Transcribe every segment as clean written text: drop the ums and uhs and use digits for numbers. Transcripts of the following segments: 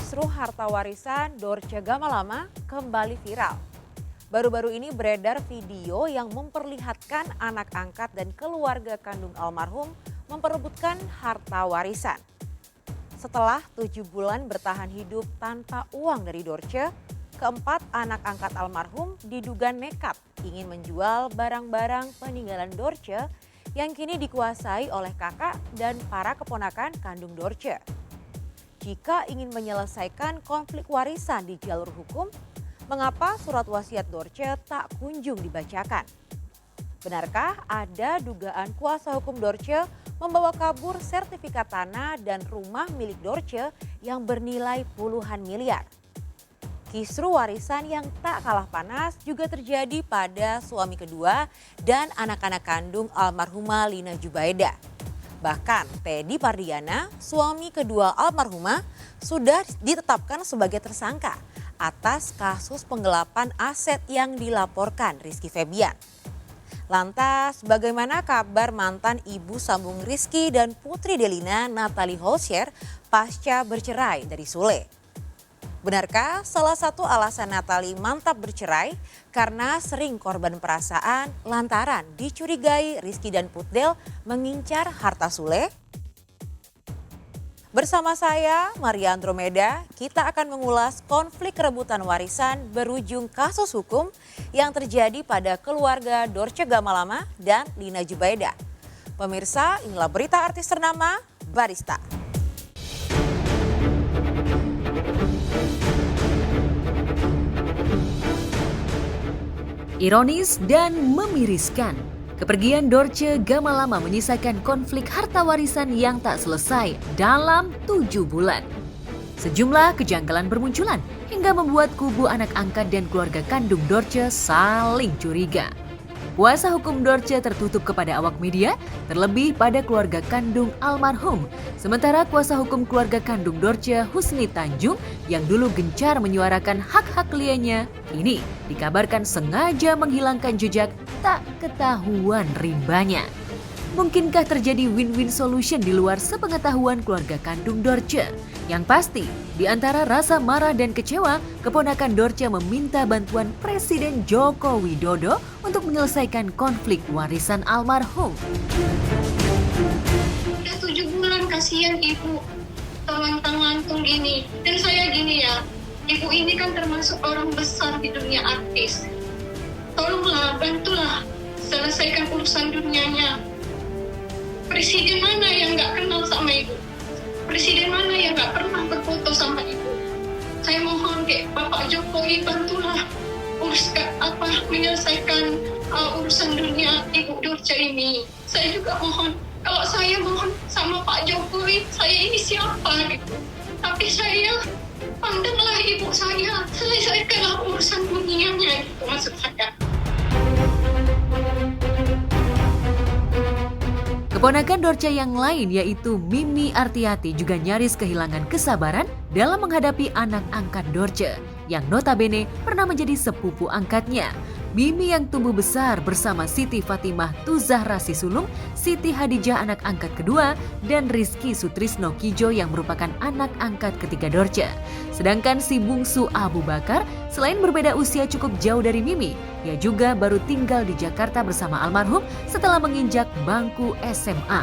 Kisruh harta warisan Dorce Gamalama kembali viral. Baru-baru ini beredar video yang memperlihatkan anak angkat dan keluarga kandung almarhum memperebutkan harta warisan. Setelah 7 bulan bertahan hidup tanpa uang dari Dorce, keempat anak angkat almarhum diduga nekat ingin menjual barang-barang peninggalan Dorce yang kini dikuasai oleh kakak dan para keponakan kandung Dorce. Jika ingin menyelesaikan konflik warisan di jalur hukum, mengapa surat wasiat Dorce tak kunjung dibacakan? Benarkah ada dugaan kuasa hukum Dorce membawa kabur sertifikat tanah dan rumah milik Dorce yang bernilai puluhan miliar? Kisruh warisan yang tak kalah panas juga terjadi pada suami kedua dan anak-anak kandung almarhumah Lina Jubaida. Bahkan Teddy Pardiana, suami kedua almarhumah, sudah ditetapkan sebagai tersangka atas kasus penggelapan aset yang dilaporkan Rizky Febian. Lantas bagaimana kabar mantan ibu sambung Rizky dan putri Delina Natalie Holscher pasca bercerai dari Sule? Benarkah salah satu alasan Natalie mantap bercerai karena sering korban perasaan lantaran dicurigai Rizky dan Putdel mengincar harta Sule? Bersama saya Maria Andromeda, kita akan mengulas konflik rebutan warisan berujung kasus hukum yang terjadi pada keluarga Dorce Gamalama dan Lina Jubaida. Pemirsa, inilah berita artis ternama Barista. Ironis dan memiriskan, kepergian Dorce Gamalama menyisakan konflik harta warisan yang tak selesai dalam 7 bulan. Sejumlah kejanggalan bermunculan hingga membuat kubu anak angkat dan keluarga kandung Dorce saling curiga. Kuasa hukum Dorce tertutup kepada awak media, terlebih pada keluarga kandung almarhum. Sementara kuasa hukum keluarga kandung Dorce, Husni Tanjung, yang dulu gencar menyuarakan hak-hak kliennya, ini dikabarkan sengaja menghilangkan jejak tak ketahuan rimbanya. Mungkinkah terjadi win-win solution di luar sepengetahuan keluarga kandung Dorce? Yang pasti, di antara rasa marah dan kecewa, keponakan Dorce meminta bantuan Presiden Joko Widodo untuk menyelesaikan konflik warisan almarhum. Udah 7 bulan kasihan ibu, tawang-tawang ini. Dan saya gini ya, ibu ini kan termasuk orang besar di dunia artis. Tolonglah, bantulah, selesaikan urusan dunianya. Presiden mana yang gak kenal sama ibu? Presiden mana yang gak pernah berfoto sama ibu? Saya mohon Bapak Jokowi, bantulah menyelesaikan urusan dunia ibu Dorce ini. Saya juga mohon, kalau saya mohon sama Pak Jokowi, saya ini siapa gitu. Tapi saya, pandanglah ibu saya, selesaikanlah urusan dunianya gitu maksud saya. Keponakan Dorce yang lain yaitu Mimi Artiati juga nyaris kehilangan kesabaran dalam menghadapi anak angkat Dorce yang notabene pernah menjadi sepupu angkatnya. Mimi yang tumbuh besar bersama Siti Fatimah Tuzahra Sisulung, Siti Hadijah anak angkat kedua, dan Rizky Sutrisno Kijo yang merupakan anak angkat ketiga Dorce. Sedangkan si bungsu Abu Bakar selain berbeda usia cukup jauh dari Mimi, ia juga baru tinggal di Jakarta bersama almarhum setelah menginjak bangku SMA.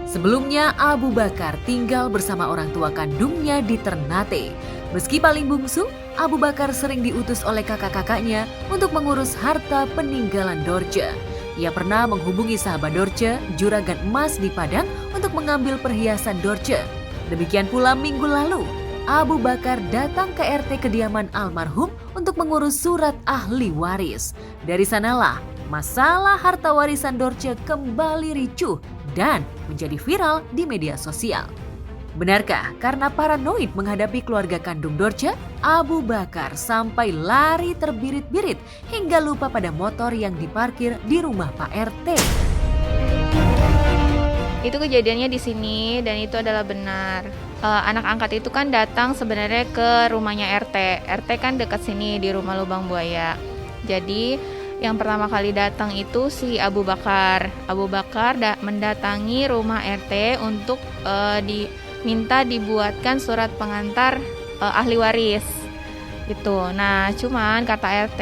Sebelumnya Abu Bakar tinggal bersama orang tua kandungnya di Ternate. Meski paling bungsu, Abu Bakar sering diutus oleh kakak-kakaknya untuk mengurus harta peninggalan Dorce. Ia pernah menghubungi sahabat Dorce, juragan emas di Padang, untuk mengambil perhiasan Dorce. Demikian pula minggu lalu, Abu Bakar datang ke RT kediaman almarhum untuk mengurus surat ahli waris. Dari sanalah masalah harta warisan Dorce kembali ricuh dan menjadi viral di media sosial. Benarkah karena paranoid menghadapi keluarga kandung Dorce, Abu Bakar sampai lari terbirit-birit hingga lupa pada motor yang diparkir di rumah Pak RT? Itu kejadiannya di sini dan itu adalah benar. Anak angkat itu kan datang sebenarnya ke rumahnya RT. RT kan dekat sini di rumah Lubang Buaya. Jadi yang pertama kali datang itu si Abu Bakar. Abu Bakar mendatangi rumah RT untuk minta dibuatkan surat pengantar ahli waris gitu. Nah, cuman kata RT,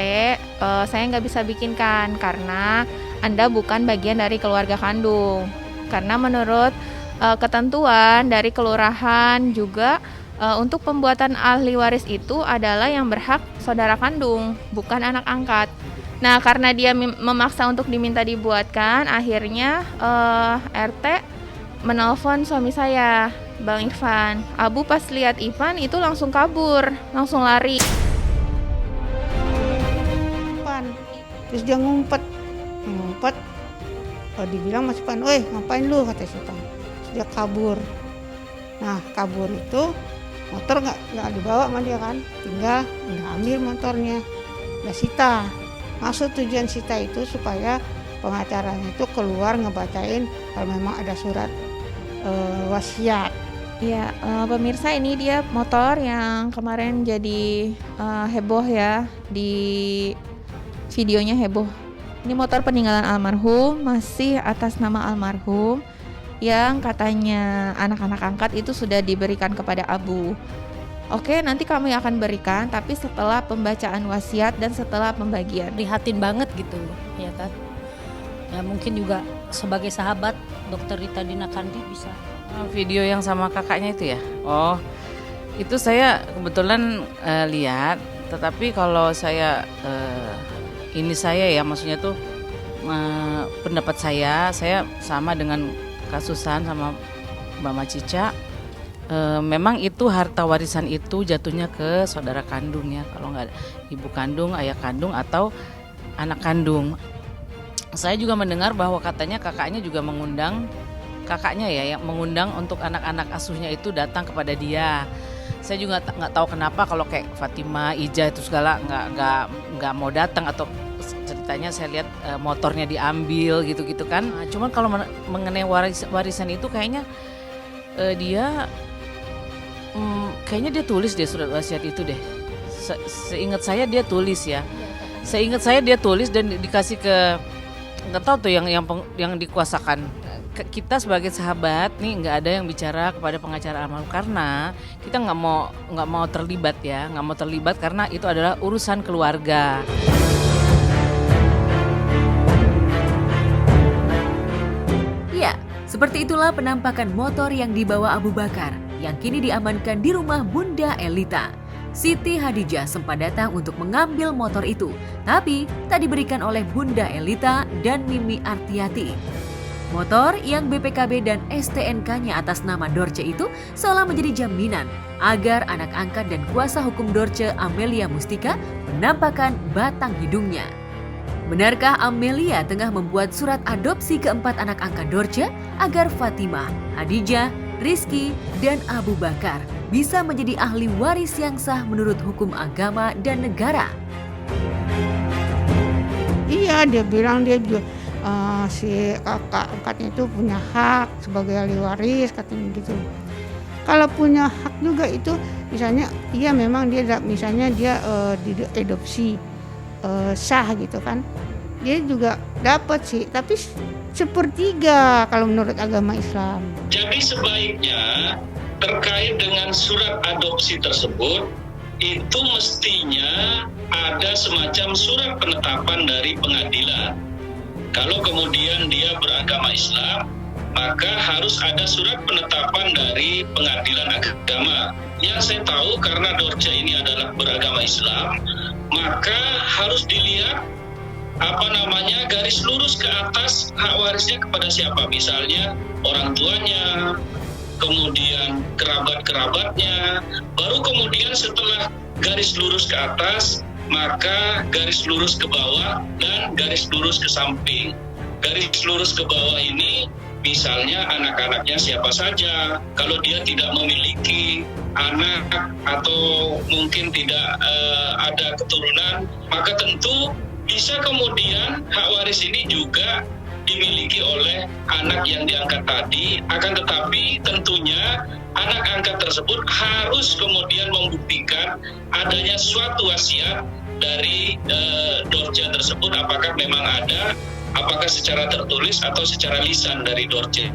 saya nggak bisa bikinkan karena Anda bukan bagian dari keluarga kandung. Karena menurut ketentuan dari kelurahan juga untuk pembuatan ahli waris itu adalah yang berhak saudara kandung, bukan anak angkat. Nah, karena dia memaksa untuk diminta dibuatkan, akhirnya RT menelpon suami saya, Bang Irfan. Abu pas lihat Ivan itu langsung kabur, langsung lari. Terus dia ngumpet. Dibilang Mas Ivan, "Woi, ngapain lu?" kata si Ivan. Terus dia kabur. Nah, kabur itu motor nggak dibawa sama dia kan, tinggal ambil motornya, udah sita. Maksud tujuan sita itu supaya pengacaranya itu keluar ngebacain kalau memang ada surat wasiat. Ya, pemirsa, ini dia motor yang kemarin jadi heboh ya, di videonya heboh. Ini motor peninggalan almarhum, masih atas nama almarhum, yang katanya anak-anak angkat itu sudah diberikan kepada Abu. Oke, nanti kami akan berikan, tapi setelah pembacaan wasiat dan setelah pembagian. Prihatin banget gitu, ya kan. Ya mungkin juga sebagai sahabat Dokter Rita Dina Kandi bisa. Video yang sama kakaknya itu ya? Oh, itu saya kebetulan lihat, tetapi kalau saya saya ya, maksudnya tuh pendapat saya sama dengan kasusan sama Mbak Macica. Memang itu harta warisan itu jatuhnya ke saudara kandung ya, kalau nggak ibu kandung, ayah kandung atau anak kandung. Saya juga mendengar bahwa katanya kakaknya juga mengundang kakaknya ya, yang mengundang untuk anak-anak asuhnya itu datang kepada dia. Saya juga nggak tahu kenapa kalau kayak Fatima, Ija itu segala nggak mau datang, atau ceritanya saya lihat motornya diambil gitu-gitu kan. Nah, cuman kalau mengenai warisan itu kayaknya kayaknya dia tulis deh surat wasiat itu deh. Seingat saya dia tulis ya. Seingat saya dia tulis dan dikasih ke, nggak tahu tuh yang dikuasakan. Kita sebagai sahabat nih nggak ada yang bicara kepada pengacara almarhum karena kita nggak mau terlibat ya, nggak mau terlibat karena itu adalah urusan keluarga. Ya, seperti itulah penampakan motor yang dibawa Abu Bakar yang kini diamankan di rumah Bunda Elita. Siti Hadijah sempat datang untuk mengambil motor itu, tapi tak diberikan oleh Bunda Elita dan Mimi Artiati. Motor yang BPKB dan STNK-nya atas nama Dorce itu seolah menjadi jaminan agar anak angkat dan kuasa hukum Dorce, Amelia Mustika, menampakkan batang hidungnya. Benarkah Amelia tengah membuat surat adopsi keempat anak angkat Dorce agar Fatimah, Hadijah, Rizky, dan Abu Bakar bisa menjadi ahli waris yang sah menurut hukum agama dan negara? Iya, dia bilang dia juga si kakak angkatnya itu punya hak sebagai ahli waris, katanya gitu. Kalau punya hak juga itu, misalnya iya memang dia misalnya dia diadopsi sah gitu kan, dia juga dapat sih, tapi sepertiga kalau menurut agama Islam. Jadi sebaiknya terkait dengan surat adopsi tersebut itu mestinya ada semacam surat penetapan dari pengadilan. Kalau kemudian dia beragama Islam, maka harus ada surat penetapan dari pengadilan agama. Yang saya tahu karena Dorce ini adalah beragama Islam, maka harus dilihat garis lurus ke atas hak warisnya kepada siapa. Misalnya orang tuanya, kemudian kerabat-kerabatnya, baru kemudian setelah garis lurus ke atas, maka garis lurus ke bawah dan garis lurus ke samping. Garis lurus ke bawah ini misalnya anak-anaknya siapa saja. Kalau dia tidak memiliki anak atau mungkin tidak ada keturunan, maka tentu bisa kemudian hak waris ini juga dimiliki oleh anak yang diangkat tadi. Akan tetapi tentunya anak angkat tersebut harus kemudian membuktikan adanya suatu wasiat dari Dorce tersebut, apakah memang ada, apakah secara tertulis atau secara lisan dari Dorce.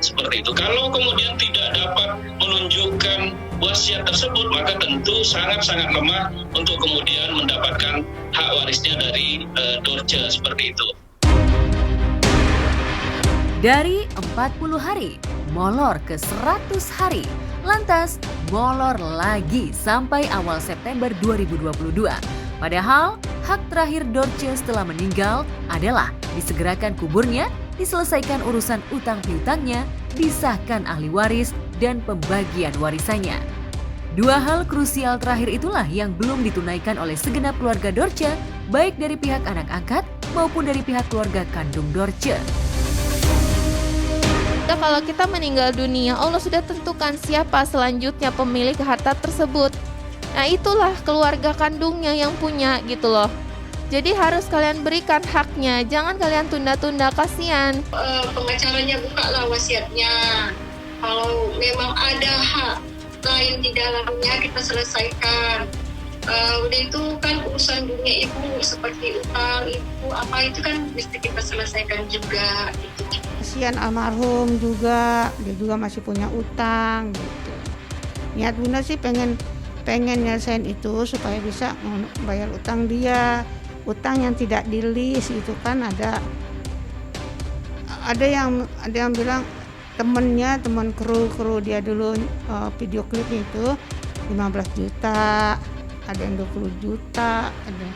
Seperti itu. Kalau kemudian tidak dapat menunjukkan wasiat tersebut, maka tentu sangat-sangat lemah untuk kemudian mendapatkan hak warisnya dari Dorce, seperti itu. Dari 40 hari, molor ke 100 hari. Lantas, molor lagi sampai awal September 2022. Padahal, hak terakhir Dorce setelah meninggal adalah disegerakan kuburnya, diselesaikan urusan utang piutangnya, disahkan ahli waris, dan pembagian warisannya. Dua hal krusial terakhir itulah yang belum ditunaikan oleh segenap keluarga Dorce, baik dari pihak anak angkat maupun dari pihak keluarga kandung Dorce. Kalau kita meninggal dunia, Allah sudah tentukan siapa selanjutnya pemilik harta tersebut. Nah, itulah keluarga kandungnya yang punya gitu loh. Jadi harus kalian berikan haknya, jangan kalian tunda-tunda, kasihan. Pengacaranya bukalah wasiatnya. Kalau memang ada hak lain di dalamnya, kita selesaikan. Udah itu kan urusan dunia ibu, seperti utang ibu apa itu kan mesti kita selesaikan juga gitu. Kasihan almarhum juga, dia juga masih punya utang gitu. Niat Bunda sih pengen nyelesain itu supaya bisa bayar utang dia. Utang yang tidak di-list itu kan ada yang bilang teman kru dia dulu video klipnya itu 15 juta, ada yang 20 juta, ada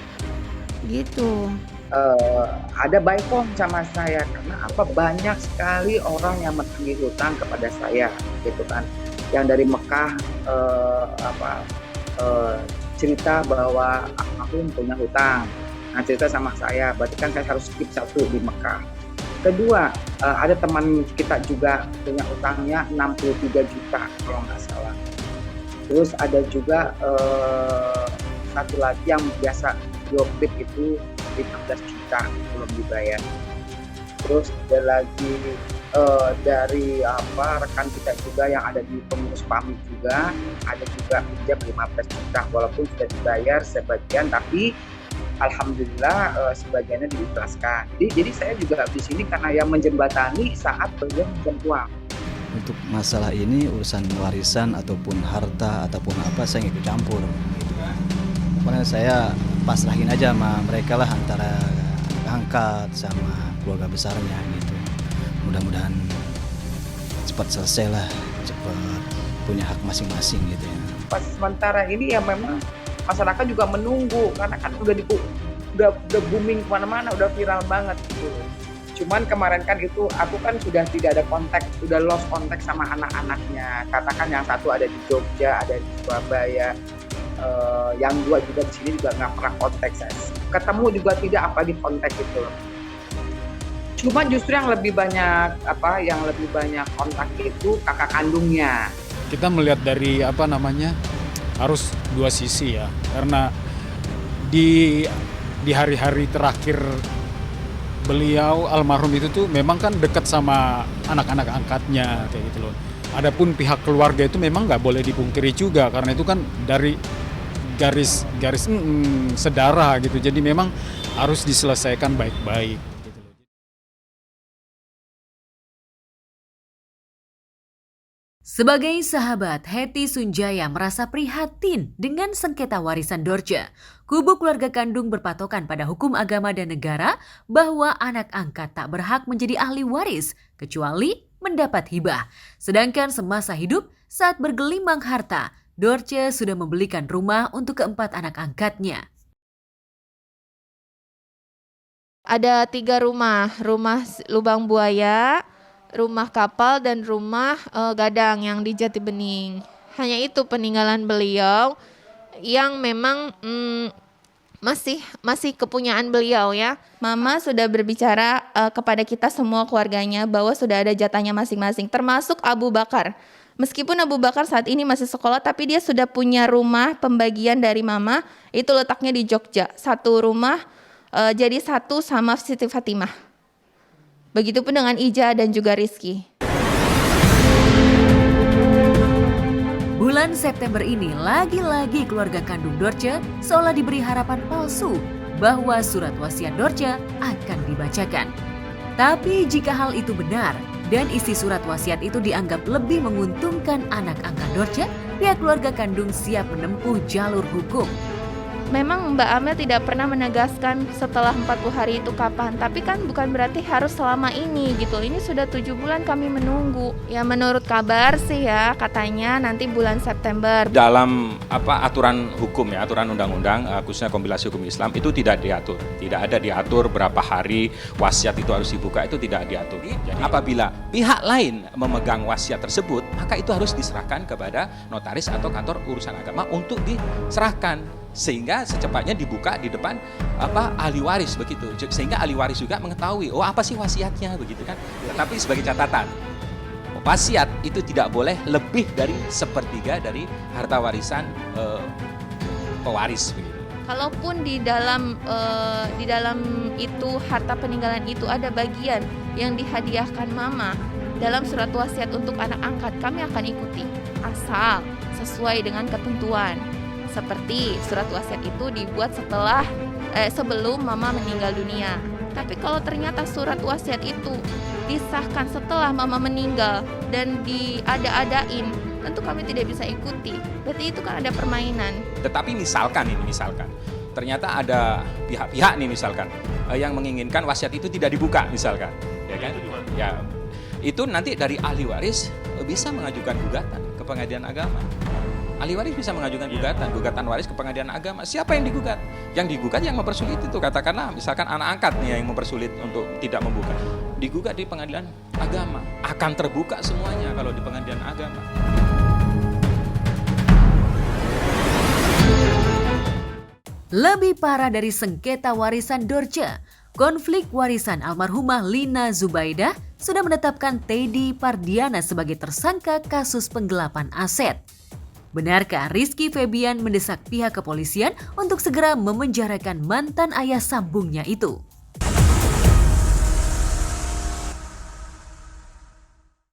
gitu. Ada baikon sama saya karena banyak sekali orang yang menagih hutang kepada saya gitu kan, yang dari Mekah cerita bahwa almarhum punya hutang, cerita sama saya, berarti kan saya harus skip satu di Mekah. Kedua, ada teman kita juga punya hutangnya 63 juta kalau nggak salah. Terus ada juga satu lagi yang biasa video klip itu 15 juta belum dibayar. Terus ada lagi dari rekan kita juga yang ada di pengurus PAMI juga, ada juga pinjam 15 juta walaupun sudah dibayar sebagian, tapi alhamdulillah sebagiannya diikhlaskan. Jadi saya juga di sini karena yang menjembatani saat beliau pinjam uang. Untuk masalah ini urusan warisan ataupun harta ataupun apa saya nggak ikut campur. Pokoknya saya pasrahin aja sama mereka lah, antara angkat sama keluarga besarnya gitu. Mudah-mudahan cepat selesai lah, cepat punya hak masing-masing gitu ya. Pas sementara ini ya memang masyarakat juga menunggu karena kan udah booming kemana-mana, udah viral banget gitu. Cuman kemarin kan itu aku kan sudah tidak ada kontak, udah lost kontak sama anak-anaknya. Karena kan yang satu ada di Jogja, ada di Surabaya, yang dua juga di sini juga nggak pernah kontak saya. Ketemu juga tidak di kontak itu. Cuma justru yang lebih banyak kontak itu kakak kandungnya. Kita melihat dari harus dua sisi ya, karena di hari-hari terakhir beliau almarhum itu tuh memang kan dekat sama anak-anak angkatnya kayak gitu loh. Adapun pihak keluarga itu memang nggak boleh dipungkiri juga karena itu kan dari garis sedara gitu, jadi memang harus diselesaikan baik-baik. Sebagai sahabat, Hetty Sunjaya merasa prihatin dengan sengketa warisan Dorce. Kubu keluarga kandung berpatokan pada hukum agama dan negara bahwa anak angkat tak berhak menjadi ahli waris kecuali mendapat hibah. Sedangkan semasa hidup saat bergelimang harta, Dorce sudah membelikan rumah untuk keempat anak angkatnya. Ada 3 rumah Lubang Buaya, rumah kapal, dan rumah gadang yang di Jati Bening. Hanya itu peninggalan beliau yang memang masih kepunyaan beliau ya. Mama sudah berbicara kepada kita semua keluarganya bahwa sudah ada jatahnya masing-masing, termasuk Abu Bakar. Meskipun Abu Bakar saat ini masih sekolah, tapi dia sudah punya rumah pembagian dari mama, itu letaknya di Jogja. Satu rumah jadi satu sama Siti Fatimah. Begitupun dengan Ija dan juga Rizky. Bulan September ini lagi-lagi keluarga kandung Dorce seolah diberi harapan palsu bahwa surat wasiat Dorce akan dibacakan. Tapi jika hal itu benar, dan isi surat wasiat itu dianggap lebih menguntungkan anak angkat Dorce, pihak keluarga kandung siap menempuh jalur hukum. Memang Mbak Amel tidak pernah menegaskan setelah 40 hari itu kapan, tapi kan bukan berarti harus selama ini gitu. Ini sudah 7 bulan kami menunggu. Ya menurut kabar sih ya, katanya nanti bulan September. Dalam aturan hukum ya, aturan undang-undang khususnya kompilasi hukum Islam itu tidak diatur. Tidak ada diatur berapa hari wasiat itu harus dibuka, itu tidak diatur. Jadi apabila pihak lain memegang wasiat tersebut, maka itu harus diserahkan kepada notaris atau kantor urusan agama untuk diserahkan. Sehingga secepatnya dibuka di depan ahli waris begitu, sehingga ahli waris juga mengetahui apa sih wasiatnya begitu kan. Tetapi sebagai catatan, wasiat itu tidak boleh lebih dari 1/3 dari harta warisan pewaris begitu. Kalaupun di dalam itu harta peninggalan itu ada bagian yang dihadiahkan mama dalam surat wasiat untuk anak angkat, kami akan ikuti asal sesuai dengan ketentuan. Seperti surat wasiat itu dibuat sebelum mama meninggal dunia. Tapi kalau ternyata surat wasiat itu disahkan setelah mama meninggal dan diada-adain, tentu kami tidak bisa ikuti. Berarti itu kan ada permainan. Tetapi misalkan ternyata ada pihak-pihak nih misalkan yang menginginkan wasiat itu tidak dibuka misalkan, ya kan? Ya, itu nanti dari ahli waris bisa mengajukan gugatan ke pengadilan agama. Ahli waris bisa mengajukan gugatan waris ke pengadilan agama. Siapa yang digugat? Yang digugat yang mempersulit itu, katakanlah misalkan anak angkat nih yang mempersulit untuk tidak membuka. Digugat di pengadilan agama. Akan terbuka semuanya kalau di pengadilan agama. Lebih parah dari sengketa warisan Dorce, konflik warisan almarhumah Lina Zubaidah sudah menetapkan Teddy Pardiana sebagai tersangka kasus penggelapan aset. Benarkah Rizky Febian mendesak pihak kepolisian untuk segera memenjarakan mantan ayah sambungnya itu?